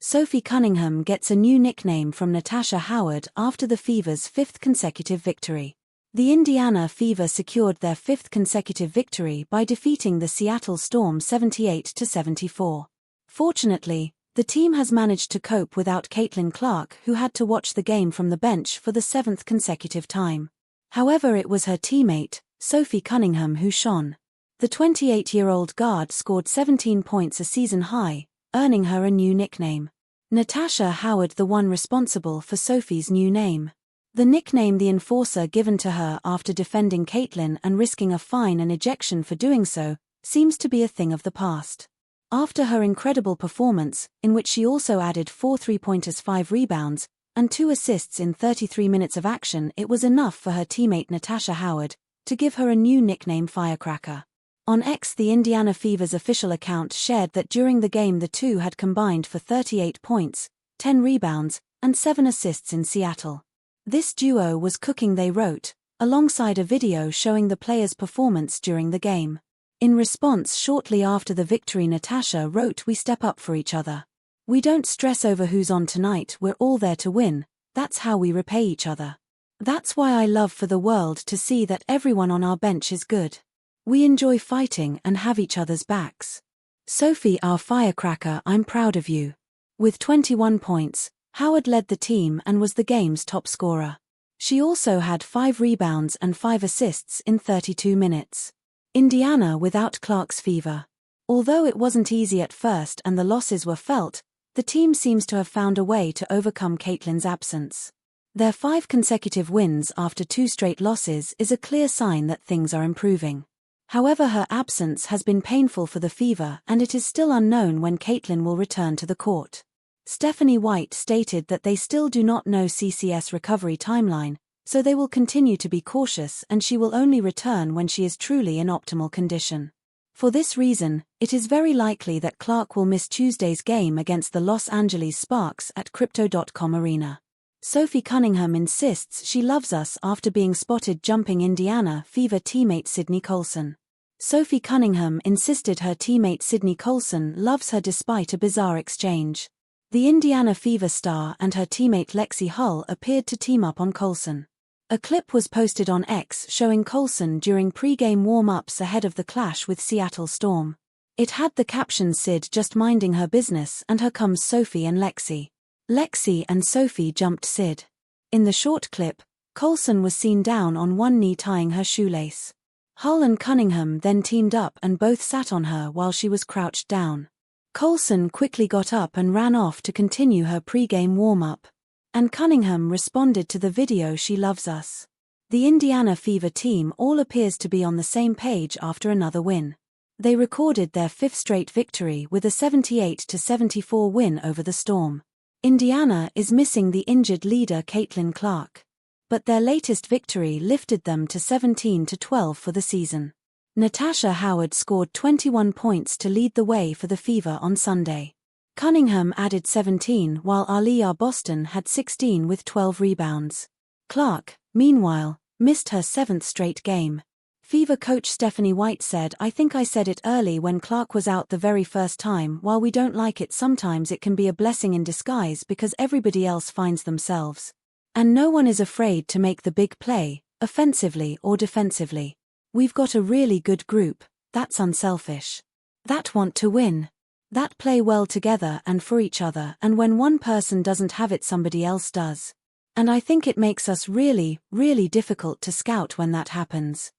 Sophie Cunningham gets a new nickname from Natasha Howard after the Fever's fifth consecutive victory. The Indiana Fever secured their fifth consecutive victory by defeating the Seattle Storm 78-74. Fortunately, the team has managed to cope without Caitlin Clark, who had to watch the game from the bench for the seventh consecutive time. However, it was her teammate, Sophie Cunningham, who shone. The 28-year-old guard scored 17 points, a season high, earning her a new nickname. Natasha Howard, the one responsible for Sophie's new name. The nickname, the enforcer, given to her after defending Caitlin and risking a fine and ejection for doing so, seems to be a thing of the past. After her incredible performance, in which she also added 4 3-pointers, 5 rebounds, and 2 assists in 33 minutes of action, it was enough for her teammate Natasha Howard to give her a new nickname, Firecracker. On X, the Indiana Fever's official account shared that during the game the two had combined for 38 points, 10 rebounds, and 7 assists in Seattle. This duo was cooking, they wrote, alongside a video showing the players' performance during the game. In response, shortly after the victory, Natasha wrote, "We step up for each other. We don't stress over who's on tonight, we're all there to win, that's how we repay each other. That's why I love for the world to see that everyone on our bench is good. We enjoy fighting and have each other's backs. Sophie, our firecracker, I'm proud of you." With 21 points, Howard led the team and was the game's top scorer. She also had 5 rebounds and 5 assists in 32 minutes. Indiana without Clark's Fever. Although it wasn't easy at first and the losses were felt, the team seems to have found a way to overcome Caitlin's absence. Their 5 consecutive wins after 2 straight losses is a clear sign that things are improving. However, her absence has been painful for the Fever, and it is still unknown when Caitlin will return to the court. Stephanie White stated that they still do not know CCS recovery timeline, so they will continue to be cautious and she will only return when she is truly in optimal condition. For this reason, it is very likely that Clark will miss Tuesday's game against the Los Angeles Sparks at Crypto.com Arena. Sophie Cunningham insists she loves us after being spotted jumping Indiana Fever teammate Sydney Colson. Sophie Cunningham insisted her teammate Sydney Colson loves her despite a bizarre exchange. The Indiana Fever star and her teammate Lexi Hull appeared to team up on Colson. A clip was posted on X showing Colson during pre-game warm-ups ahead of the clash with Seattle Storm. It had the caption, "Sid just minding her business and here comes Sophie and Lexi. Lexi and Sophie jumped Sid." In the short clip, Colson was seen down on one knee tying her shoelace. Hull and Cunningham then teamed up and both sat on her while she was crouched down. Colson quickly got up and ran off to continue her pre-game warm-up. And Cunningham responded to the video, "She loves us." The Indiana Fever team all appears to be on the same page after another win. They recorded their 5th straight victory with a 78-74 win over the Storm. Indiana is missing the injured leader Caitlin Clark. But their latest victory lifted them to 17-12 for the season. Natasha Howard scored 21 points to lead the way for the Fever on Sunday. Cunningham added 17 while Aliyah Boston had 16 with 12 rebounds. Clark, meanwhile, missed her 7th straight game. Fever coach Stephanie White said, "I think I said it early when Clark was out the very first time. While we don't like it, sometimes it can be a blessing in disguise because everybody else finds themselves. And no one is afraid to make the big play, offensively or defensively. We've got a really good group, that's unselfish. That want to win. That play well together and for each other, and when one person doesn't have it somebody else does. And I think it makes us really, really difficult to scout when that happens."